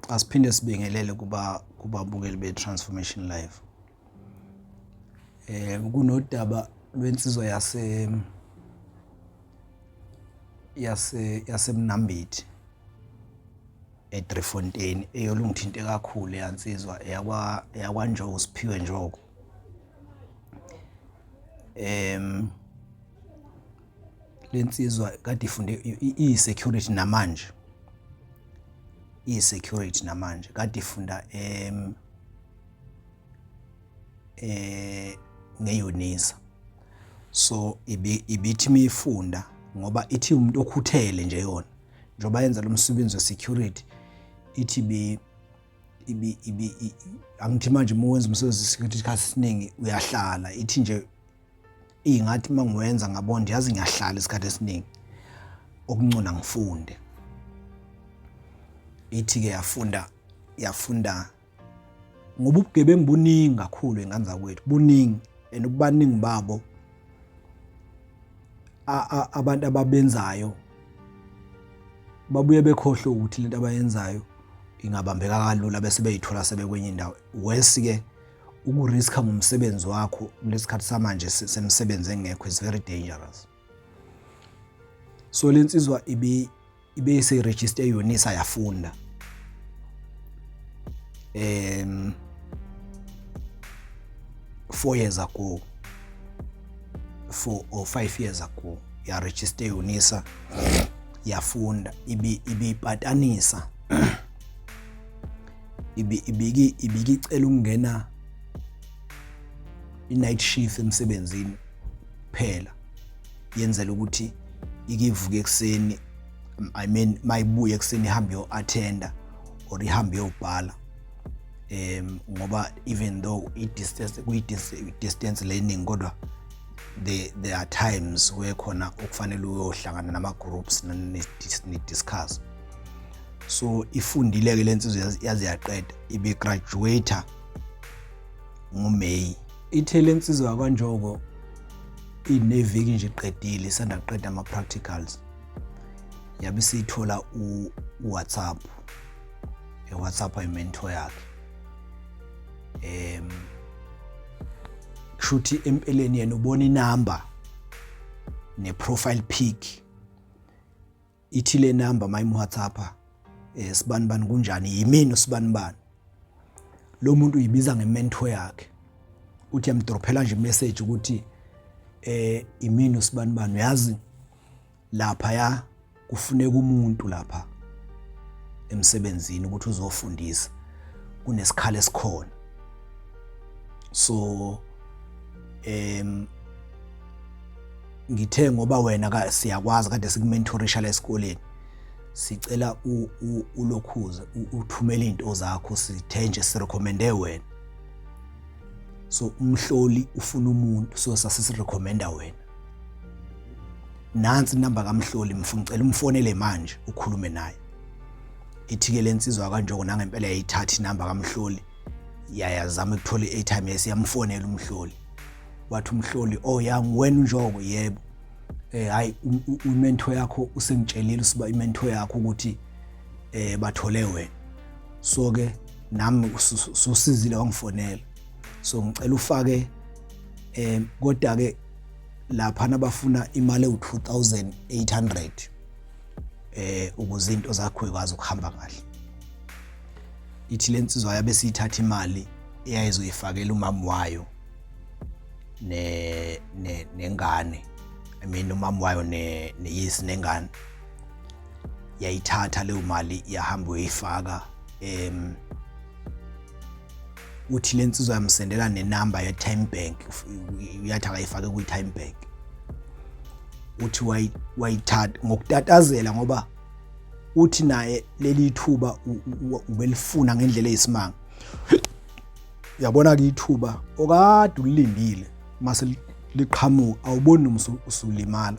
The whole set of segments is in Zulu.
Asiphinde sibingelele kubabukeli be-Transformation Live. Kunodaba lwensizwa yaseMnambithi eDriefontein eyolungithinte kakhulu yansizwa yakwaNjogo Siphiwe Njogo. Lensizwa kade ifunde i-security namanje. I-security namanje kade ifunda ngeUNISA. So ibithi mifunda ngoba ithi umuntu okhuthele nje yona njoba yenza lo msebenzi we-security ithi angithi manje uma wenza umsebenzi we-security isikhathi esiningi uyahlala ithi nje ingathi mangiwenza ngabona yazi ngiyahlala isikhathi esiningi okuncona ngifunde. Ithi ke yafunda ngoba ubugebengu buningi kakhulu engane zakwethu buningi and ukubaningi babo abantu ababenzayo babuye bekhohle ukuthi lento abayenzayo ingabambeka kalula bese beyithola sebekwenye indawo. Wesike ukuriska ngomsebenzi wakho kulesikhathi samanje semsebenzi engekho is very dangerous. So lensizwa ibe ise-register eUNISA yafunda 4 years ago, 4 or 5 years ago ya register eUNISA yafunda ibipatanisa ibikicela ukungena i-night shift emsebenzini phela yenzela ukuthi ikivuka ekseni mayibuye ekseni ihambe yo-attenda or ihambe yobhala ngoba even though distance learning kodwa there are times where khona okufanele uyohlangana nama groups ni discuss. So ifundile ke lensizwe yazi yaqeda ibe graduator ngoMay. Ithe lensizwe yakwaNjogo ineviki nje iqedile isanda kuqeda ama practicals yabe sithola uWhatsApp eWhatsApp ayimentor yakhe kushuthi empeleni yena ubona inamba ne-profile pic ithi le number mayimu WhatsApp sibanibani kunjani yimini usibanibani lo muntu uyibiza ngementor yakhe uthi yamdrophela nje message ukuthi imini usibanibani uyazi lapha ya kufuneka umuntu lapha emsebenzini ukuthi uzofundisa kunesikhala esikhona. So ngithe ngoba wena siyakwazi kade sikumentorisha la esikoleni sicela ulokhuza uthumela izinto zakho sithe nje sirecommende wena. So umhloli ufuna umuntu so sasirecommenda wena. Nansi inamba kaMhloli ngicela umfonele manje ukhulume naye. Ithi ke lensizwa kaNjogo nangempela yayithatha inamba kaMhloli yayazama ukuthola i-airtime yesiyamfonela umhloli. Wathi umhloli yangiwena uNjogo yebo. Hayi umentor yakho usengitshelile usiba imentor yakho ukuthi bathole wena. So ke nami usizile wangifonela. So ngicela ufake kodwa ke lapha nabafuna imali ewu-2,800 ukuze into zakho ikwazi ukuhamba kahle. Ithi lensizwa yabe siyithatha imali eyayizoyifakela umama wayo nengane. Umama wayo neyisi nengane yayithatha leyo mali yahamba uyifaka uthi lensizwa yamsendela nenamba ye-Time Bank uyathi akayifake kwi-Time Bank. Uthi wayithatha ngokutatazela ngoba uthi naye leli thuba ubelifuna ngendlela eyisimanga. Uyabona ke ithuba okade ulilindile mase liqhamuka awuboni noma usulimala.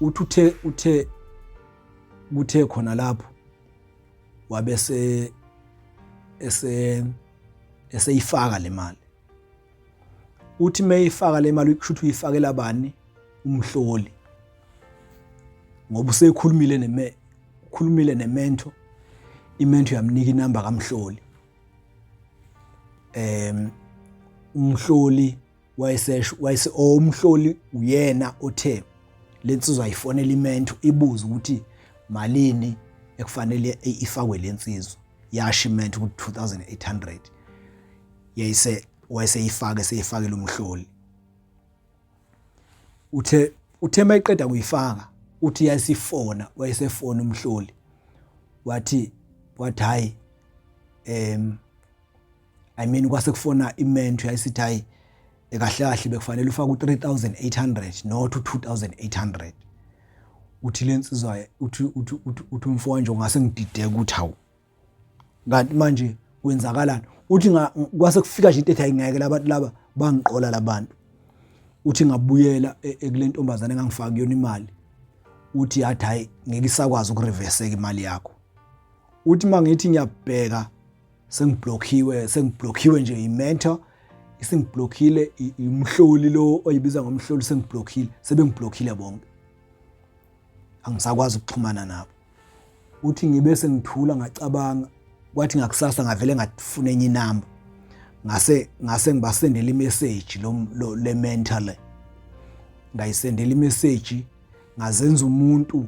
Uthi kuthe khona lapho wabese eseyifaka le mali. Uthi mayifaka le mali ukusho ukuthi uyifakela bani umhloli ngoba usekhulumile nemento imentor yamnika inamba kaMhloli. Umhloli umhloli uyena othe lensizwa ayifonela imentor ibuza ukuthi malini ekufanele ifakwe lensizwa. Yasho imentor ukuthi 2800. Wayeseyifaka seyifakela umhloli. Uthe mayiqeda kuyifaka uthi yasifona wayesefona umhloli. Wathi hayi kwase kufona imentor yayisithi hayi kahle kahle bekufanele ufake u3800 not u2800. Uthi lensizwa uthi umfowanje ngase ngidideka ukuthi hawu kanti manje kwenzakalani. Uthi kwase kufika nje into ethi ayingeke labantu laba bangiqola labantu. Uthi ngabuyela ekule ntombazane engangifaka kuyona imali. Uthi yathi hayi ngeke isakwazi ukureverseka imali yakho. Uthi mangithi ngiyabheka sengiblockiwe nje imentor, isengiblockile umhloli lo oyibiza ngomhloli sengiblockile, sebengiblockile bonke. Angisakwazi ukuxhumana nabo. Uthi ngibe sengithula ngacabanga kwathi ngakusasa ngavele ngafuna enye inamba. Ngase ngibasendela imessage le mentor le. Ngayisendela imessage ngazenza umuntu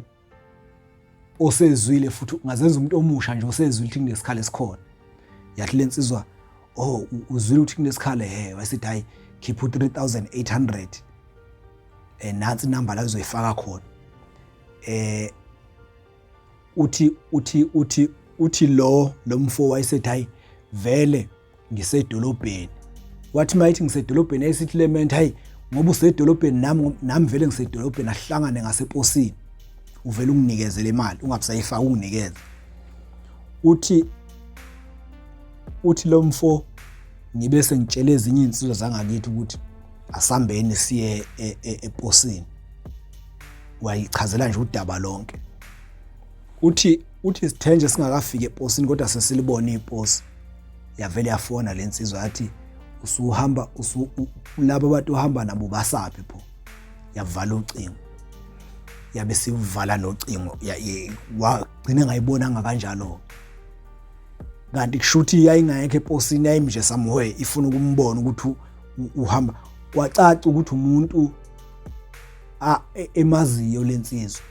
osezwile futhi ngazenza umuntu omusha nje osezwile ukuthi kunesikhala esikhona. Yathi lensizwa uzwile ukuthi kunesikhala wayesithi hayi keep u3800 nansi inamba la uzoyifaka khona. Uthi lo mfo wayesethi hayi vele ngisedolobheni. Wathi mayithi ngisedolobheni ayisithi le mentor hayi ngoba usedolobheni nami vele ngisedolobheni ahlangane ngaseposini. Uvela unginikezele imali ungabusayifaka unginikeze. Uthi lo mfo ngibe sengitshela ezinye insizwa zangakithi ukuthi asambeni siye eposini. Wayichazela nje udaba lonke. Uthi sithenje singakafika eposini kodwa sesilibona iposi. Yavele yafona lensizwa yathi usuhamba laba abantu ohamba nabo basaphi pho. Yavala ucingo. Yabe sivala nocingo wagcina ngayibonanga kanjalo. Kanti kushuthi yayingayekho eposini yayimje somewhere ifuna ukumbona ukuthi uhamba. Kwacaca ukuthi umuntu emaziyo lensizwa.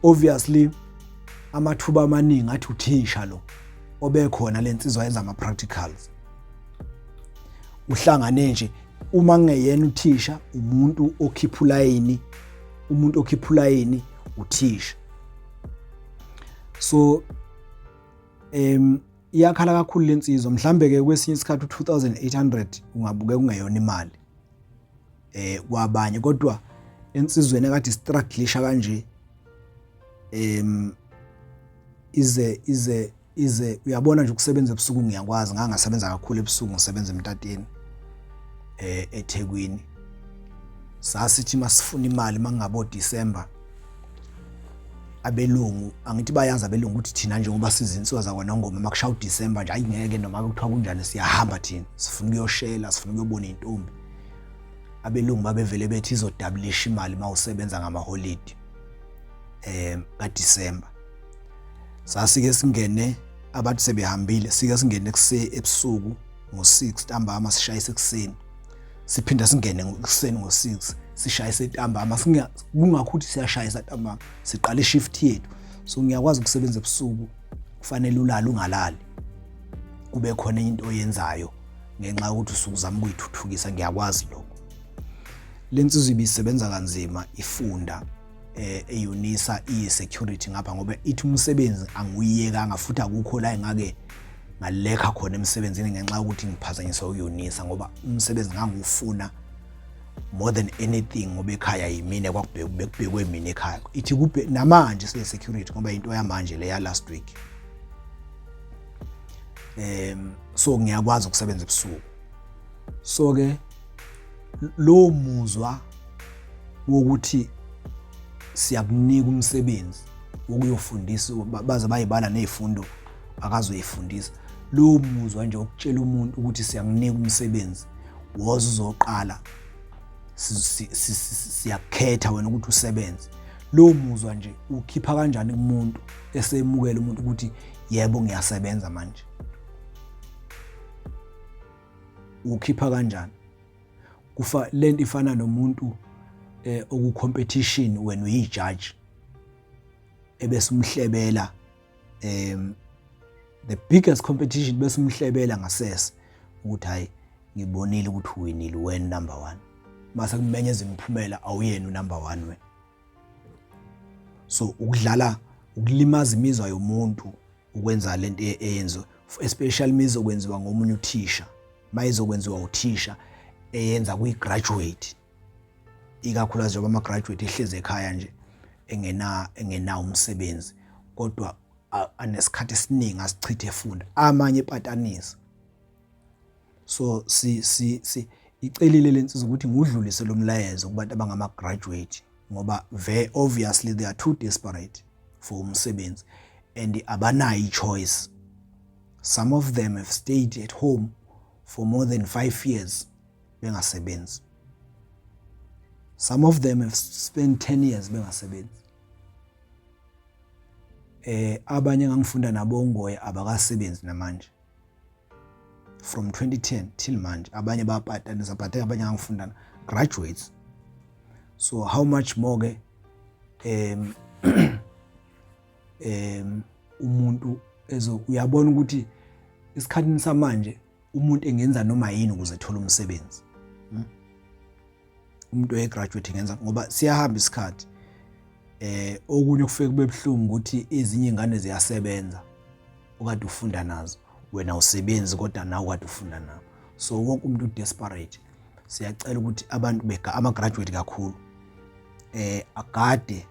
Obviously amathuba amaningi athi uthisha lo obekhona lensizwa yenza ama practicals. Uhlangane nje uma ngeyena uthisha umuntu okhipha ulayini uthisha. So iyakhala kakhulu lensizwa mhlambe ke kwesinye isikhathi u2800 ungabuke kungeyona imali kwabanye kodwa ensizweni ekade strugglisha kanje ize uyabona nje ukusebenza ebusuku ngiyakwazi ngangasebenza kakhulu ebusuku ngisebenza emtateni eThekwini. Sasithi masifuna imali mangabo December abelungu angithi bayazi abelungu ukuthi thina njengoba sizinsuku zakwaNongoma makushaya uDecember nje ayingeke noma kuthiwa kunjani siyahamba thina sifuna ukuyoshela sifuna ukuyobona intombi. Abelungu babevele bethi izodablisha imali mawusebenza ngama holiday kaDecember. Sasike singene abantu sebehambile sike singene ebusuku ngo6 ntambama sishayise ekseni. Siphinda singene ekseni ngo6 sishayise ntambama kungakhuthi siyashayisa ntambama siqala ishift yethu. So ngiyakwazi ukusebenza ebusuku kufanele ulala ungalali kube khona into oyenzayo ngenxa ukuthi usukuzama ukuyithuthukisa ngiyakwazi lokho. Lensizwe ibisebenza kanzima ifunda eUNISA security ngapha ngoba ithi umsebenzi anguyiyekanga futhi akukho la engake ngalekha khona emsebenzini ngenxa ukuthi ngiphazanyiswa uUNISA ngoba umsebenzi ngangufuna more than anything ngoba ekhaya yimina kwakubekwe mina ekhaya. Ithi kube namanje security ngoba into yamanje le ya last week. So ngiyakwazi ukusebenza ebusuku. So ke lo muzwa wokuthi siyakunika umsebenzi wokuyofundisa baze bayibala nezifundo akazoyifundisa. Lo muzwa nje ukutshela umuntu ukuthi siyakunika umsebenzi woza uzoqala siyakhetha wena ukuthi usebenze. lo muzwa nje ukhipha kanjani kumuntu esemukela umuntu ukuthi yebo ngiyasebenza manje? Ukhipha kanjani? Lento ifana nomuntu oku competition wena uyijudge ebese umhlebela the biggest competition bese umhlebela ngasese ukuthi hayi ngibonile ukuthi uwinile wena number 1 mase kumenyeza imiphumela awuyena unumber 1 wena. So ukudlala ukulimaza imizwa yomuntu ukwenza lento eyenziwa especially imizokwenziwa ngomunye uthisha mayizokwenziwa uthisha eyenza kuyigraduate ikakhulukazi njengoba ama graduate ehleze ekhaya nje engena umsebenzi kodwa anesikhathi esiningi asichithe efunda amanye epatanisa. So icelile lensiza ukuthi ngudlulise lo mlayezo kubantu abangama graduate ngoba very obviously they are too desperate for umsebenzi and abanayo choice. Some of them have stayed at home for more than 5 years bengasebenzi. Some of them have spent 10 years bengasebenzi. Abanye ngangifunda nabo ngoye abakasebenzi namanje. From 2010 till manje abanye bapatanisa but abanye ngangifunda graduates. So how much more umuntu uyabona ukuthi isikhathini samanje umuntu engenza noma yini ukuze ethola umsebenzi. Umuntu oyegraduate ngenza ngoba siyahamba isikhathi okunye kufike kube buhlungu ukuthi ezinye ingane ziyasebenza okade ufunda nazo wena usebenzi kodwa nawe kade ufunda nabo. So wonke umuntu desperate. Siyacela ukuthi abantu ama graduate kakhulu agade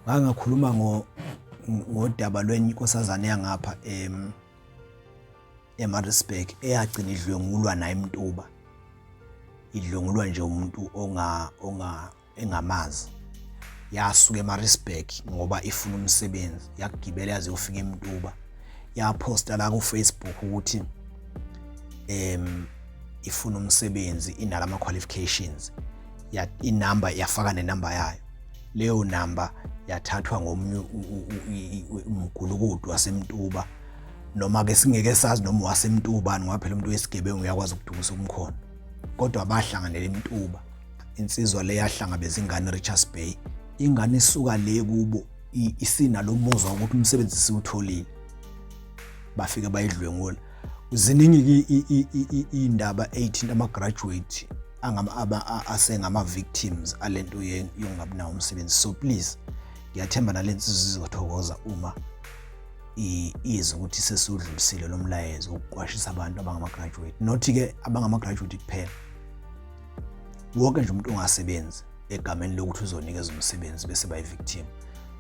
ngakhuluma ngodaba lwenkosazana yangapha eMaritzburg eyagcina idlwengulwa naye eMtuba. Idlwengulwa nje umuntu engamazi yasuka eMaritzburg ngoba ifuna umsebenzi yakugibela yaze ufika eMtuba yaposta la ku Facebook ukuthi ifuna umsebenzi inalama qualifications inamba yafaka nenamba yayo. Leyo namba yathathwa ngomunye umgulukudu waseMtuba noma ke singeke sazi noma waseMtuba ngoba phela umuntu wesigebengu uyakwazi ukudukusa umkhono kodwa abahlanganele eMtuba insizwa le yahlangabeza ingane Richards Bay. Ingane isuka le kubo isina lo muzwa ukuthi umsebenzi siwutholile bafike bayidlwengula. Ziningi indaba 18 ama graduate asengama victims alento yongabi nawo umsebenzi. So please ngiyathemba nalensizo sizothokoza uma izwe ukuthi sesudlulisile lo mlayezo ukuqwashisa abantu abangama graduate not ke abangama graduate kuphela wonke nje umuntu ongasebenzi egameni lokuthi uzonikeza umsebenzi bese bayi victim.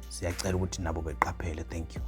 Siyacela ukuthi nabo beqaphele. Thank you.